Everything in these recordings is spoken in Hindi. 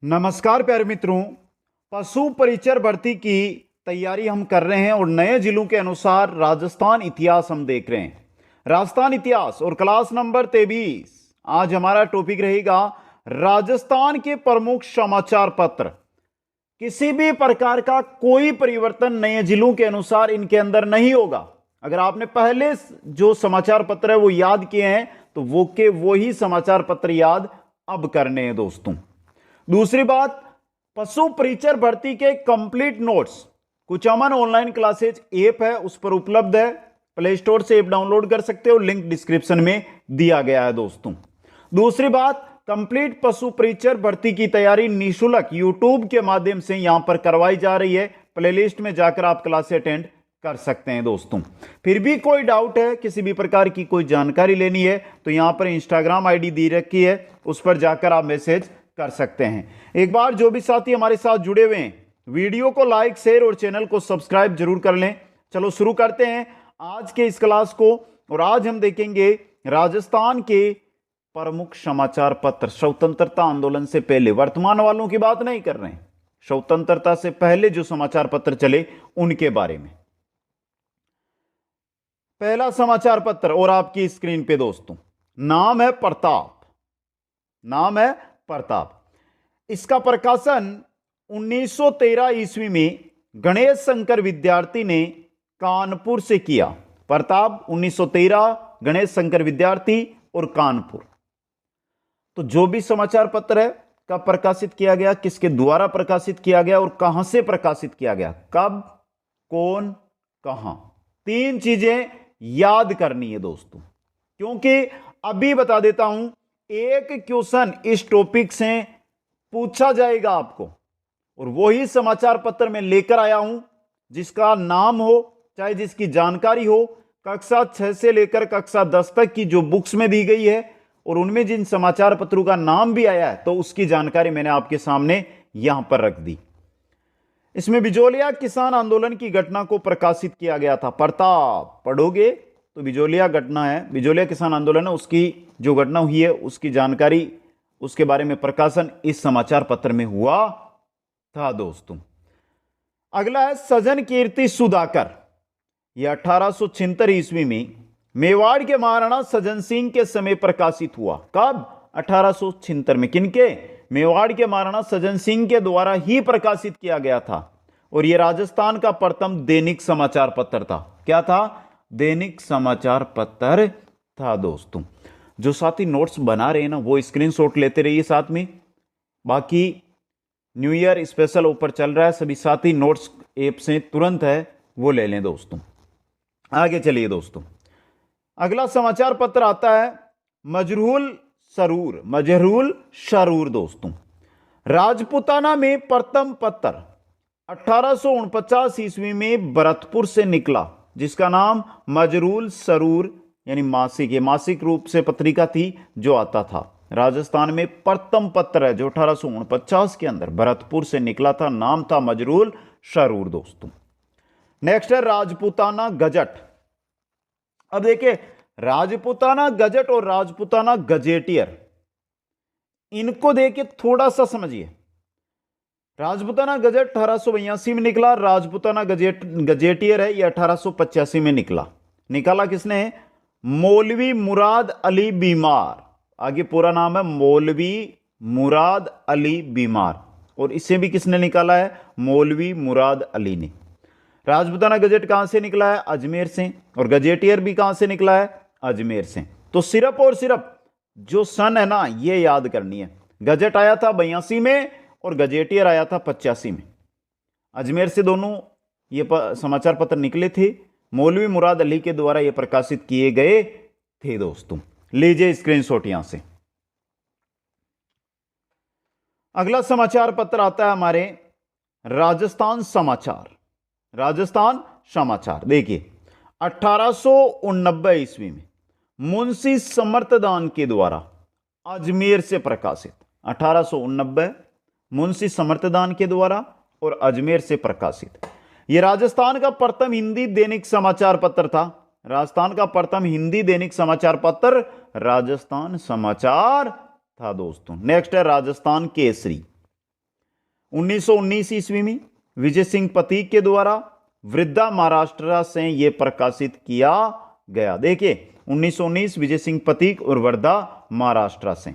नमस्कार प्यारे मित्रों। पशु परिचर भर्ती की तैयारी हम कर रहे हैं और नए जिलों के अनुसार राजस्थान इतिहास हम देख रहे हैं। राजस्थान इतिहास और क्लास नंबर 23। आज हमारा टॉपिक रहेगा राजस्थान के प्रमुख समाचार पत्र। किसी भी प्रकार का कोई परिवर्तन नए जिलों के अनुसार इनके अंदर नहीं होगा। अगर आपने पहले जो समाचार पत्र है वो याद किए हैं तो वो ही समाचार पत्र याद अब करने हैं दोस्तों। दूसरी बात, पशु परिचर भर्ती के complete notes Kuchaman online classes app है, उस पर उपलब्ध है। प्ले स्टोर से ऐप डाउनलोड कर सकते हो, लिंक डिस्क्रिप्शन में दिया गया है दोस्तों। दूसरी बात, कंप्लीट पशु परिचर भर्ती की तैयारी निःशुल्क यूट्यूब के माध्यम से यहां पर करवाई जा रही है। प्लेलिस्ट में जाकर आप क्लास अटेंड कर सकते हैं दोस्तों। फिर भी कोई डाउट है, किसी भी प्रकार की कोई जानकारी लेनी है तो यहां पर इंस्टाग्राम आईडी दी रखी है, उस पर जाकर आप मैसेज कर सकते हैं। एक बार जो भी साथी हमारे साथ जुड़े हुए हैं, वीडियो को लाइक शेयर और चैनल को सब्सक्राइब जरूर कर लें। चलो शुरू करते हैं आज के इस क्लास को। और आज हम देखेंगे राजस्थान के प्रमुख समाचार पत्र। स्वतंत्रता आंदोलन से पहले, वर्तमान वालों की बात नहीं कर रहे हैं, स्वतंत्रता से पहले जो समाचार पत्र चले उनके बारे में। पहला समाचार पत्र और आपकी स्क्रीन पे दोस्तों, नाम है प्रताप। नाम है प्रताप। इसका प्रकाशन 1913 ईस्वी में गणेश शंकर विद्यार्थी ने कानपुर से किया। प्रताप 1913, गणेश शंकर विद्यार्थी और कानपुर। तो जो भी समाचार पत्र है कब प्रकाशित किया गया, किसके द्वारा प्रकाशित किया गया और कहां से प्रकाशित किया गया, कब, कौन, कहां, तीन चीजें याद करनी है दोस्तों। क्योंकि अभी बता देता हूं, एक क्वेश्चन इस टॉपिक से पूछा जाएगा आपको, और वही समाचार पत्र में लेकर आया हूं जिसका नाम हो, चाहे जिसकी जानकारी हो, कक्षा 6 से लेकर कक्षा 10 तक की जो बुक्स में दी गई है और उनमें जिन समाचार पत्रों का नाम भी आया है तो उसकी जानकारी मैंने आपके सामने यहां पर रख दी। इसमें बिजोलिया किसान आंदोलन की घटना को प्रकाशित किया गया था। प्रताप पढ़ोगे तो बिजोलिया घटना है, बिजोलिया किसान आंदोलन है, उसकी जो घटना हुई है उसकी जानकारी, उसके बारे में प्रकाशन इस समाचार पत्र में हुआ था दोस्तों। अगला है सजन कीर्ति सुधाकर। यह 1876 ईस्वी में मेवाड़ के महाराणा सज्जन सिंह के समय प्रकाशित हुआ। कब? 1876 में। किनके? मेवाड़ के महाराणा सज्जन सिंह के द्वारा ही प्रकाशित किया गया था। और यह राजस्थान का प्रथम दैनिक समाचार पत्र था। क्या था? दैनिक समाचार पत्र था दोस्तों। जो साथी नोट्स बना रहे हैं ना वो स्क्रीनशॉट लेते रहिए साथ में। बाकी न्यू ईयर स्पेशल ऑफर चल रहा है, सभी साथी नोट्स ऐप से तुरंत है वो ले लें दोस्तों। आगे चलिए दोस्तों, अगला समाचार पत्र आता है मजरूल सरूर। मजरूल सरूर दोस्तों, राजपुताना में प्रथम पत्र 1849 ईस्वी में भरतपुर से निकला, जिसका नाम मजरूल सरूर यानी मासिक, ये मासिक रूप से पत्रिका थी जो आता था। राजस्थान में प्रथम पत्र है जो 1849 के अंदर भरतपुर से निकला था, नाम था मजरूल सरूर दोस्तों। नेक्स्ट है राजपुताना गजट। अब देखिए, राजपुताना गजट और राजपुताना गजेटियर, इनको देखिए थोड़ा सा समझिए। राजपुताना गजट 1882 में निकला, राजपुताना गजेटियर है ये 1885 में निकला। निकाला किसने? मौलवी मुराद अली बीमार। आगे पूरा नाम है मौलवी मुराद अली बीमार, और इसे भी किसने निकाला है? मौलवी मुराद अली ने। राजपुताना गजट कहां से निकला है? अजमेर से। और गजेटियर भी कहां से निकला है? अजमेर से। तो सिर्फ और सिर्फ जो सन है ना ये याद करनी है। गजट आया था 82 में और गजेटियर आया था 85 में। अजमेर से दोनों ये समाचार पत्र निकले थे, मौलवी मुराद अली के द्वारा ये प्रकाशित किए गए थे दोस्तों। लीजिए स्क्रीनशॉट यहां से। अगला समाचार पत्र आता है हमारे राजस्थान समाचार। राजस्थान समाचार देखिए, 1889 ईस्वी में मुंशी समर्थदान के द्वारा अजमेर से प्रकाशित। 1889 मुंशी समर्थदान के द्वारा और अजमेर से प्रकाशित। यह राजस्थान का प्रथम हिंदी दैनिक समाचार पत्र था। राजस्थान का प्रथम हिंदी दैनिक समाचार पत्र राजस्थान समाचार था दोस्तों। नेक्स्ट है राजस्थान केसरी। 1919 ईस्वी में विजय सिंह पतीक के द्वारा वृद्धा महाराष्ट्र से यह प्रकाशित किया गया। देखिए 1919 विजय सिंह पतीक और वृद्धा महाराष्ट्र से।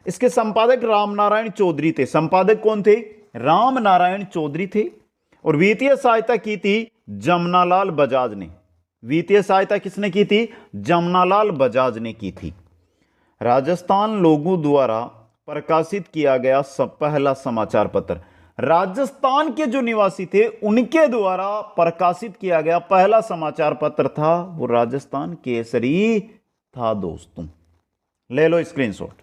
इसके संपादक रामनारायण चौधरी थे। संपादक कौन थे? रामनारायण चौधरी थे। और वित्तीय सहायता की थी जमनालाल बजाज ने। वित्तीय सहायता किसने की थी? जमनालाल बजाज ने की थी। राजस्थान लोगों द्वारा प्रकाशित किया गया पहला समाचार पत्र, राजस्थान के जो निवासी थे उनके द्वारा प्रकाशित किया गया पहला समाचार पत्र था वो राजस्थान केसरी था दोस्तों। ले लो स्क्रीनशॉट।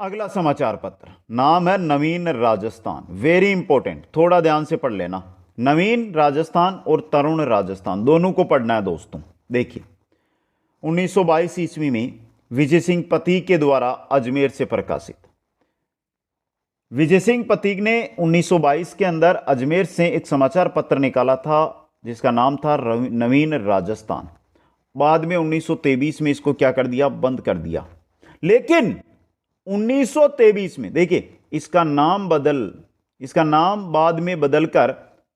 अगला समाचार पत्र नाम है नवीन राजस्थान। वेरी इंपॉर्टेंट, थोड़ा ध्यान से पढ़ लेना। नवीन राजस्थान और तरुण राजस्थान दोनों को पढ़ना है दोस्तों। देखिए 1922 ईस्वी में विजय सिंह पतीक के द्वारा अजमेर से प्रकाशित। विजय सिंह पतीक ने 1922 के अंदर अजमेर से एक समाचार पत्र निकाला था जिसका नाम था नवीन राजस्थान। बाद में 1923 में इसको क्या कर दिया? बंद कर दिया। लेकिन 1923 में देखिए इसका नाम बाद में बदलकर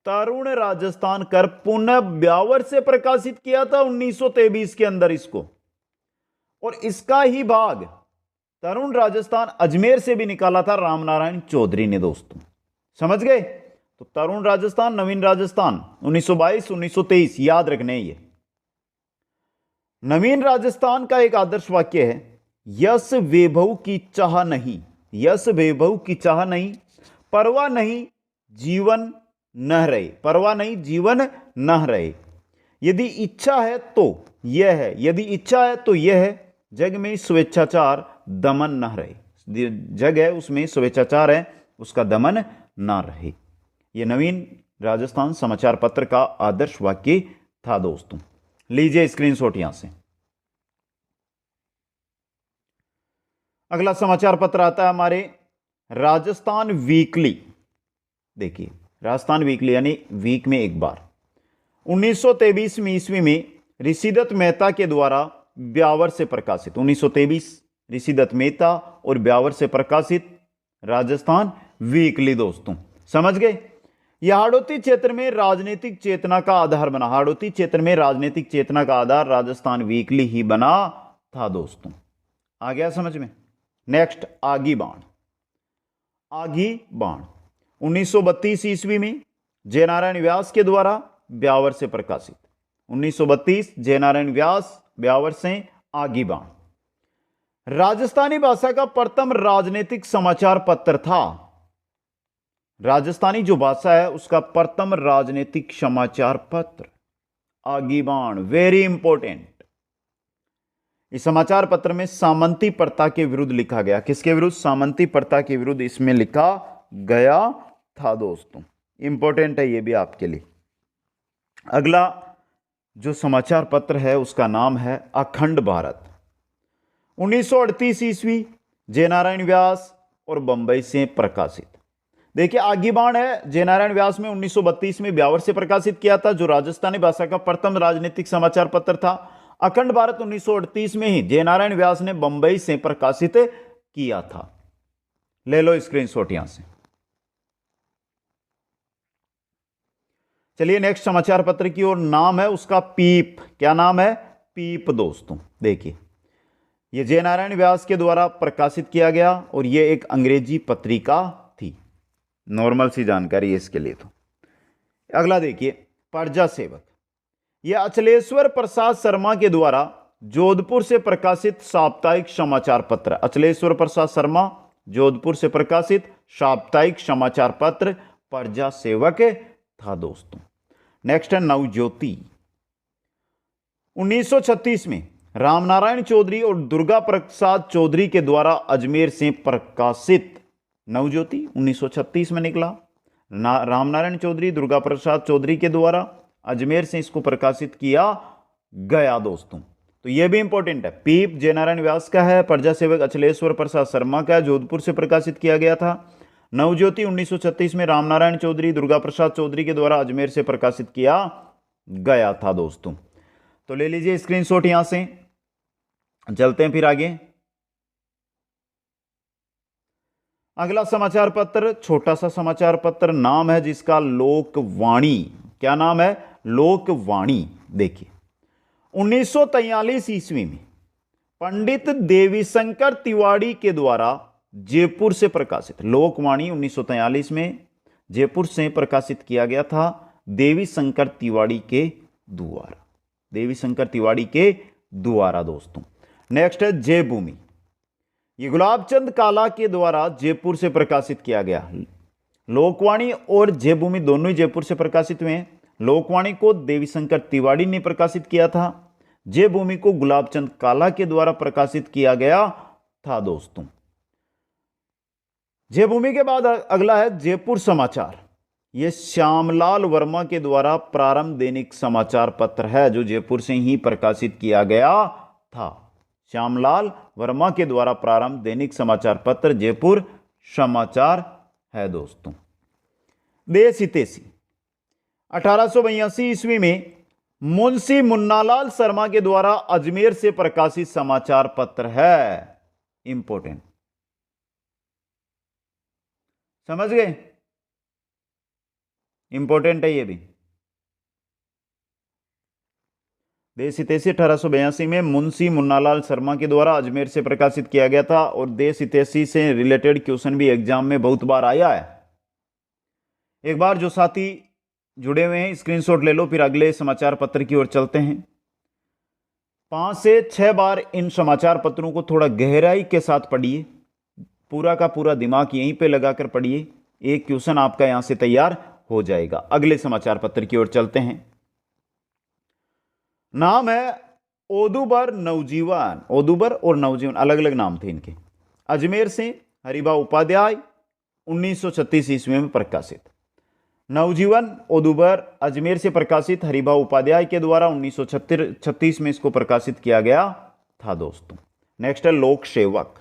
तरुण राजस्थान कर पुनः ब्यावर से प्रकाशित किया था 1923 के अंदर इसको। और इसका ही भाग तरुण राजस्थान अजमेर से भी निकाला था रामनारायण चौधरी ने दोस्तों। समझ गए? तो तरुण राजस्थान, नवीन राजस्थान 1922 1923 याद रखने। ये नवीन राजस्थान का एक आदर्श वाक्य है, यश वैभव की चाह नहीं, यश वैभव की चाह नहीं, परवाह नहीं जीवन न रहे, परवाह नहीं जीवन न रहे। यदि इच्छा है तो यह है, यदि इच्छा है तो यह है, जग में स्वेच्छाचार दमन न रहे। जग है उसमें स्वेच्छाचार है, उसका दमन न रहे। यह नवीन राजस्थान समाचार पत्र का आदर्श वाक्य था दोस्तों। लीजिए स्क्रीनशॉट यहां से। अगला समाचार पत्र आता है हमारे राजस्थान वीकली। देखिए राजस्थान वीकली यानी वीक में एक बार। 1923 ईस्वी में ऋषिदत्त मेहता के द्वारा ब्यावर से प्रकाशित। 1923 ऋषिदत्त मेहता और ब्यावर से प्रकाशित राजस्थान वीकली दोस्तों। समझ गए? यह हाड़ौती क्षेत्र में राजनीतिक चेतना का आधार बना। हाड़ौती क्षेत्र में राजनीतिक चेतना का आधार राजस्थान वीकली ही बना था दोस्तों। आ गया समझ में? नेक्स्ट आगी बाण। आगी बाण 1932 ईस्वी में जयनारायण व्यास के द्वारा ब्यावर से प्रकाशित। 1932 जयनारायण व्यास ब्यावर से आगी बाण राजस्थानी भाषा का प्रथम राजनीतिक समाचार पत्र था। राजस्थानी जो भाषा है उसका प्रथम राजनीतिक समाचार पत्र आगी बाण। Very important. इस समाचार पत्र में सामंती प्रथा के विरुद्ध लिखा गया। किसके विरुद्ध? सामंती प्रथा के विरुद्ध इसमें लिखा गया था दोस्तों। इंपॉर्टेंट है ये भी आपके लिए। अगला जो समाचार पत्र है उसका नाम है अखंड भारत। 1938 ईस्वी जयनारायण व्यास और बंबई से प्रकाशित। देखिए आगी बाण है जयनारायण व्यास में 1932 में ब्यावर से प्रकाशित किया था, जो राजस्थानी भाषा का प्रथम राजनीतिक समाचार पत्र था। अखंड भारत 1938 में ही जयनारायण व्यास ने बंबई से प्रकाशित किया था। ले लो स्क्रीनशॉट यहां से। चलिए नेक्स्ट समाचार पत्र की ओर। नाम है उसका पीप। क्या नाम है? पीप दोस्तों। देखिए यह जयनारायण व्यास के द्वारा प्रकाशित किया गया और यह एक अंग्रेजी पत्रिका थी। नॉर्मल सी जानकारी है इसके लिए। तो अगला देखिए प्रजा सेवक। यह अचलेश्वर प्रसाद शर्मा के द्वारा जोधपुर से प्रकाशित साप्ताहिक समाचार पत्र। अचलेश्वर प्रसाद शर्मा जोधपुर से प्रकाशित साप्ताहिक समाचार पत्र प्रजा सेवक था दोस्तों। नेक्स्ट है नवज्योति। 1936 में रामनारायण चौधरी और दुर्गा प्रसाद चौधरी के द्वारा अजमेर से प्रकाशित नवज्योति 1936 में निकला। रामनारायण चौधरी दुर्गा प्रसाद चौधरी के द्वारा अजमेर से इसको प्रकाशित किया गया दोस्तों। तो यह भी इंपॉर्टेंट है। पीप जयनारायण व्यास का है, प्रजा सेवक अचलेश्वर प्रसाद शर्मा का है, जोधपुर से प्रकाशित किया गया था। नवज्योति 1936 में रामनारायण चौधरी दुर्गा प्रसाद चौधरी के द्वारा अजमेर से प्रकाशित किया गया था दोस्तों। तो ले लीजिए स्क्रीनशॉट यहां से। चलते हैं फिर आगे। अगला समाचार पत्र छोटा सा समाचार पत्र, नाम है जिसका लोकवाणी। क्या नाम है? लोकवाणी। देखिए 1943 ईस्वी में पंडित देवीशंकर तिवारी के द्वारा जयपुर से प्रकाशित लोकवाणी 1943 में जयपुर से प्रकाशित किया गया था देवीशंकर तिवारी के द्वारा। देवीशंकर तिवारी के द्वारा दोस्तों। नेक्स्ट है जय भूमि। ये गुलाबचंद काला के द्वारा जयपुर से प्रकाशित किया गया। लोकवाणी और जय भूमि दोनों ही जयपुर से प्रकाशित हुए हैं। लोकवाणी को देवीशंकर तिवारी ने प्रकाशित किया था, जय भूमि को गुलाबचंद काला के द्वारा प्रकाशित किया गया था दोस्तों। जय भूमि के बाद अगला है जयपुर समाचार। यह श्यामलाल वर्मा के द्वारा प्रारंभ दैनिक समाचार पत्र है जो जयपुर से ही प्रकाशित किया गया था। श्यामलाल वर्मा के द्वारा प्रारंभ दैनिक समाचार पत्र जयपुर समाचार है दोस्तों। देश हितैषी 1882 ईस्वी में मुंशी मुन्नालाल शर्मा के द्वारा अजमेर से प्रकाशित समाचार पत्र है। इंपॉर्टेंट, समझ गए? इंपॉर्टेंट है ये भी। देश हितैषी 1882 में मुंशी मुन्नालाल शर्मा के द्वारा अजमेर से प्रकाशित किया गया था और देश हितैषी से रिलेटेड क्वेश्चन भी एग्जाम में बहुत बार आया है। एक बार जो साथी जुड़े हुए हैं स्क्रीनशॉट ले लो, फिर अगले समाचार पत्र की ओर चलते हैं। 5 से 6 बार इन समाचार पत्रों को थोड़ा गहराई के साथ पढ़िए, पूरा का पूरा दिमाग यहीं पे लगाकर पढ़िए, एक क्वेश्चन आपका यहां से तैयार हो जाएगा। अगले समाचार पत्र की ओर चलते हैं। नाम है ओदुबर नवजीवन। ओदुबर और नवजीवन अलग अलग नाम थे इनके। अजमेर से हरिभा उपाध्याय 1936 ईस्वी में प्रकाशित। नवजीवन ओदुबर अजमेर से प्रकाशित हरिभा उपाध्याय के द्वारा 1936 में इसको प्रकाशित किया गया था दोस्तों। नेक्स्ट है लोक सेवक।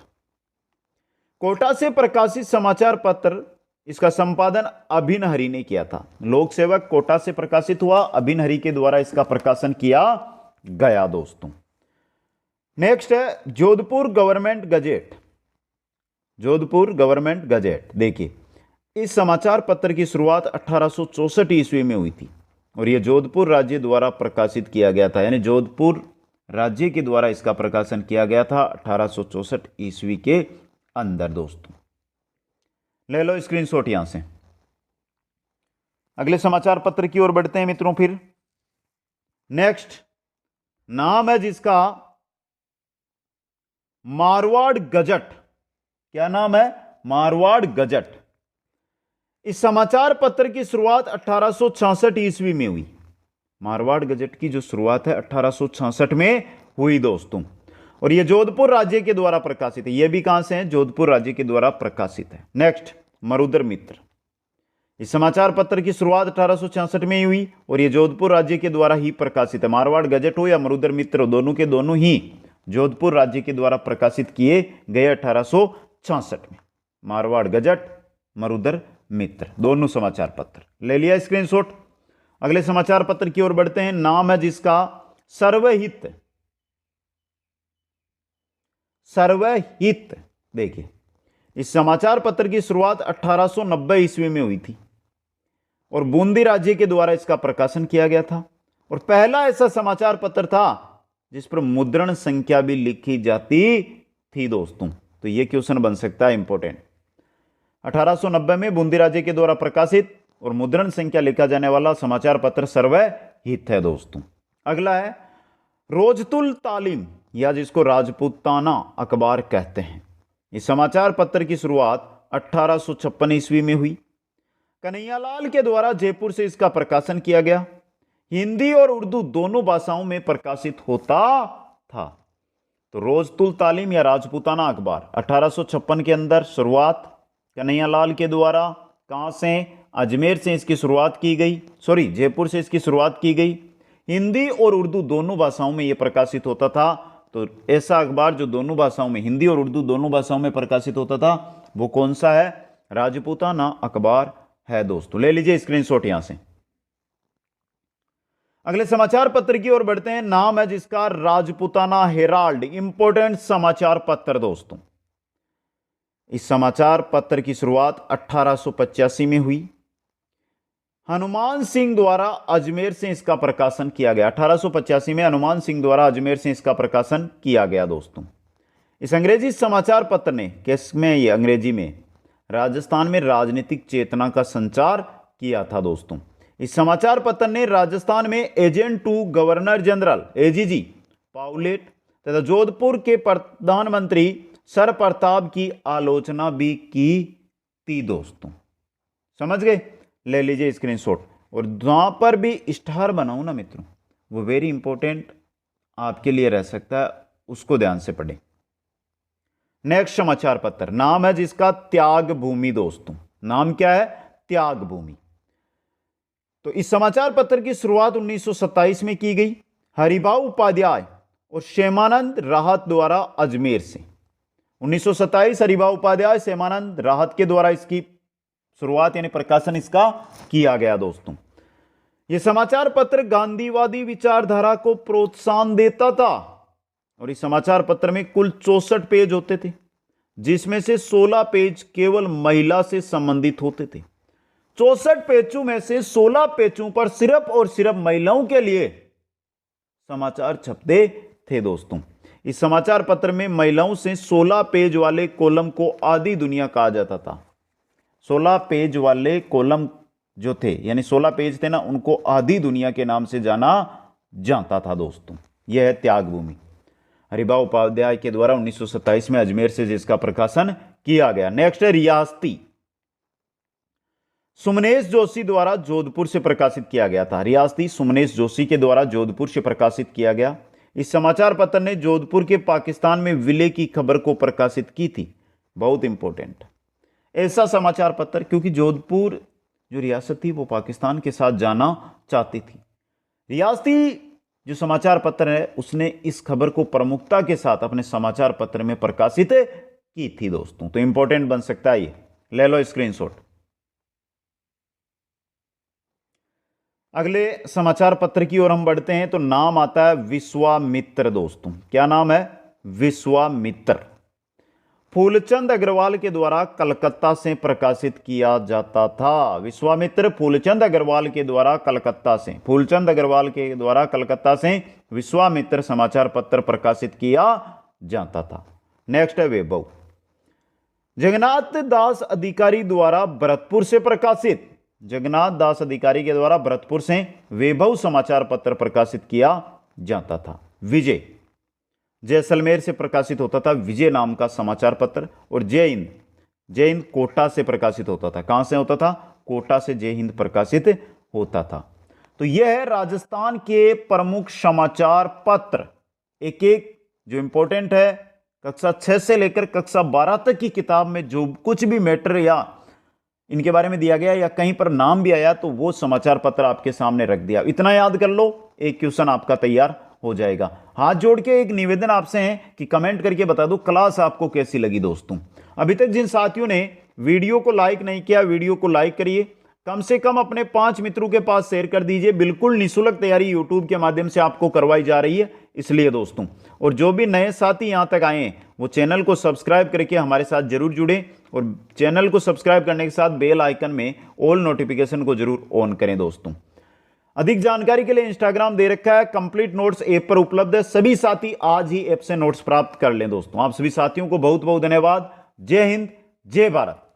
कोटा से प्रकाशित समाचार पत्र, इसका संपादन अभिन हरि ने किया था। लोक सेवक कोटा से प्रकाशित हुआ, अभिन हरि के द्वारा इसका प्रकाशन किया गया दोस्तों। नेक्स्ट है Jodhpur government gazette. Jodhpur government gazette, देखिए इस समाचार पत्र की शुरुआत 1864 ईस्वी में हुई थी और यह जोधपुर राज्य द्वारा प्रकाशित किया गया था, यानी जोधपुर राज्य के द्वारा इसका प्रकाशन किया गया था 1864 ईस्वी के अंदर दोस्तों। ले लो स्क्रीनशॉट यहां से। अगले समाचार पत्र की ओर बढ़ते हैं मित्रों। फिर नेक्स्ट नाम है जिसका मारवाड़ गजट। क्या नाम है? मारवाड़ गजट। इस समाचार पत्र की शुरुआत 1866 ईस्वी में हुई। मारवाड़ गजट की जो शुरुआत है 1866 में हुई दोस्तों और यह जोधपुर राज्य के द्वारा प्रकाशित है। यह भी कहां से है? जोधपुर राज्य के द्वारा प्रकाशित है। नेक्स्ट मरुधर मित्र। इस समाचार पत्र की शुरुआत 1866 में हुई और यह जोधपुर राज्य के द्वारा ही प्रकाशित है। मारवाड़ गजट हो या मरुधर मित्र, दोनों के दोनों ही जोधपुर राज्य के द्वारा प्रकाशित किए गए 1866 में। मारवाड़ गजट, मरुधर मित्र, दोनों समाचार पत्र। ले लिया स्क्रीनशॉट। अगले समाचार पत्र की ओर बढ़ते हैं। नाम है जिसका सर्वहित। सर्वहित, देखिए इस समाचार पत्र की शुरुआत 1890 ईस्वी में हुई थी और बूंदी राज्य के द्वारा इसका प्रकाशन किया गया था और पहला ऐसा समाचार पत्र था जिस पर मुद्रण संख्या भी लिखी जाती थी दोस्तों। तो यह क्वेश्चन बन सकता है इंपॉर्टेंट। 1890 में बूंदी राज्य के द्वारा प्रकाशित और मुद्रण संख्या लिखा जाने वाला समाचार पत्र सर्वहित है दोस्तों। अगला है रोजतुल तालीम या जिसको राजपूताना अखबार कहते हैं। इस समाचार पत्र की शुरुआत 1856 ईस्वी में हुई। कन्हैयालाल के द्वारा जयपुर से इसका प्रकाशन किया गया। हिंदी और उर्दू दोनों भाषाओं में प्रकाशित होता था। तो रोजतुल तालीम या राजपूताना अखबार 1856 के अंदर शुरुआत कन्हैयालाल के द्वारा, कहां से? अजमेर से इसकी शुरुआत की गई, जयपुर से इसकी शुरुआत की गई। हिंदी और उर्दू दोनों भाषाओं में यह प्रकाशित होता था। तो ऐसा अखबार जो दोनों भाषाओं में, हिंदी और उर्दू दोनों भाषाओं में प्रकाशित होता था, वो कौन सा है? राजपूताना अखबार है दोस्तों। ले लीजिए स्क्रीनशॉट यहां से। अगले समाचार पत्र की ओर बढ़ते हैं। नाम है जिसका राजपूताना हेराल्ड। इंपॉर्टेंट समाचार पत्र दोस्तों। इस समाचार पत्र की शुरुआत 1885 में हुई। हनुमान सिंह द्वारा अजमेर से इसका प्रकाशन किया गया। 1885 में हनुमान सिंह द्वारा अजमेर से इसका प्रकाशन किया गया दोस्तों। इस अंग्रेजी समाचार पत्र ने किसमें, ये अंग्रेजी में, राजस्थान में राजनीतिक चेतना का संचार किया था दोस्तों। इस समाचार पत्र ने राजस्थान में agent to governor general AGG Powlett तथा जोधपुर के प्रधानमंत्री सर प्रताप की आलोचना भी की थी दोस्तों। समझ गए? ले लीजिए स्क्रीनशॉट। और जहां पर भी स्टार बनाऊं ना मित्रों, वो वेरी इंपॉर्टेंट आपके लिए रह सकता है, उसको ध्यान से पढ़ें। नेक्स्ट समाचार पत्र नाम है जिसका त्याग भूमि दोस्तों। नाम क्या है? त्याग भूमि। तो इस समाचार पत्र की शुरुआत 1927 में की गई। हरिभाऊ उपाध्याय और क्षेमानंद राहत द्वारा अजमेर से। 1927 हरिभाऊ उपाध्याय, क्षेमानंद राहत के द्वारा इसकी शुरुआत यानी प्रकाशन इसका किया गया दोस्तों। यह समाचार पत्र गांधीवादी विचारधारा को प्रोत्साहन देता था और इस समाचार पत्र में कुल 64 पेज होते थे, जिसमें से 16 पेज केवल महिला से संबंधित होते थे। 64 पेजों में से 16 पेजों पर सिर्फ और सिर्फ महिलाओं के लिए समाचार छपते थे दोस्तों। इस समाचार पत्र में महिलाओं से 16 पेज वाले कॉलम को आधी दुनिया कहा जाता था। 16 पेज वाले कॉलम जो थे यानी 16 पेज थे ना, उनको आधी दुनिया के नाम से जाना जाता था दोस्तों। यह है त्याग भूमि, हरिभाऊ उपाध्याय के द्वारा 1927 में अजमेर से जिसका प्रकाशन किया गया। नेक्स्ट है रियासती, सुमनेश जोशी द्वारा जोधपुर से प्रकाशित किया गया था। रियासती सुमनेश जोशी के द्वारा जोधपुर से प्रकाशित किया गया। इस समाचार पत्र ने जोधपुर के पाकिस्तान में विलय की खबर को प्रकाशित की थी। बहुत इंपॉर्टेंट ऐसा समाचार पत्र, क्योंकि जोधपुर जो रियासत थी वो पाकिस्तान के साथ जाना चाहती थी। रियासती जो समाचार पत्र है उसने इस खबर को प्रमुखता के साथ अपने समाचार पत्र में प्रकाशित की थी दोस्तों। तो इंपॉर्टेंट बन सकता है ये, ले लो स्क्रीनशॉट। अगले समाचार पत्र की ओर हम बढ़ते हैं तो नाम आता है विश्वामित्र दोस्तों। क्या नाम है? विश्वामित्र। फूलचंद अग्रवाल के द्वारा कलकत्ता से प्रकाशित किया जाता था। विश्वामित्र फूलचंद अग्रवाल के द्वारा कलकत्ता से, फूलचंद अग्रवाल के द्वारा कलकत्ता से विश्वामित्र समाचार पत्र प्रकाशित किया जाता था। नेक्स्ट है वैभव, जगन्नाथ दास अधिकारी द्वारा भरतपुर से प्रकाशित। जगन्नाथ दास अधिकारी के द्वारा भरतपुर से वैभव समाचार पत्र प्रकाशित किया जाता था। विजय, जैसलमेर से प्रकाशित होता था विजय नाम का समाचार पत्र। और जय हिंद, जय हिंद कोटा से प्रकाशित होता था। कहां से होता था? कोटा से जय हिंद प्रकाशित होता था। तो यह है राजस्थान के प्रमुख समाचार पत्र। एक एक जो इंपॉर्टेंट है, कक्षा 6 से लेकर कक्षा 12 तक की किताब में जो कुछ भी मैटर या इनके बारे में दिया गया या कहीं पर नाम भी आया तो वो समाचार पत्र आपके सामने रख दिया। इतना याद कर लो, एक क्वेश्चन आपका तैयार हो जाएगा। हाथ जोड़ के एक निवेदन आपसे है कि कमेंट करके बता दो क्लास आपको कैसी लगी दोस्तों। अभी तक जिन साथियों ने वीडियो को लाइक नहीं किया, वीडियो को लाइक करिए, कम से कम अपने 5 मित्रों के पास शेयर कर दीजिए। बिल्कुल निःशुल्क तैयारी यूट्यूब के माध्यम से आपको करवाई जा रही है इसलिए दोस्तों। और जो भी नए साथी यहां तक आए हैं वो चैनल को सब्सक्राइब करके हमारे साथ जरूर जुड़े और चैनल को सब्सक्राइब करने के साथ बेल आइकन में ऑल नोटिफिकेशन को जरूर ऑन करें दोस्तों। अधिक जानकारी के लिए इंस्टाग्राम दे रखा है, कंप्लीट नोट्स ऐप पर उपलब्ध है। सभी साथी आज ही ऐप से नोट्स प्राप्त कर लें दोस्तों। आप सभी साथियों को बहुत बहुत धन्यवाद। जय हिंद, जय भारत।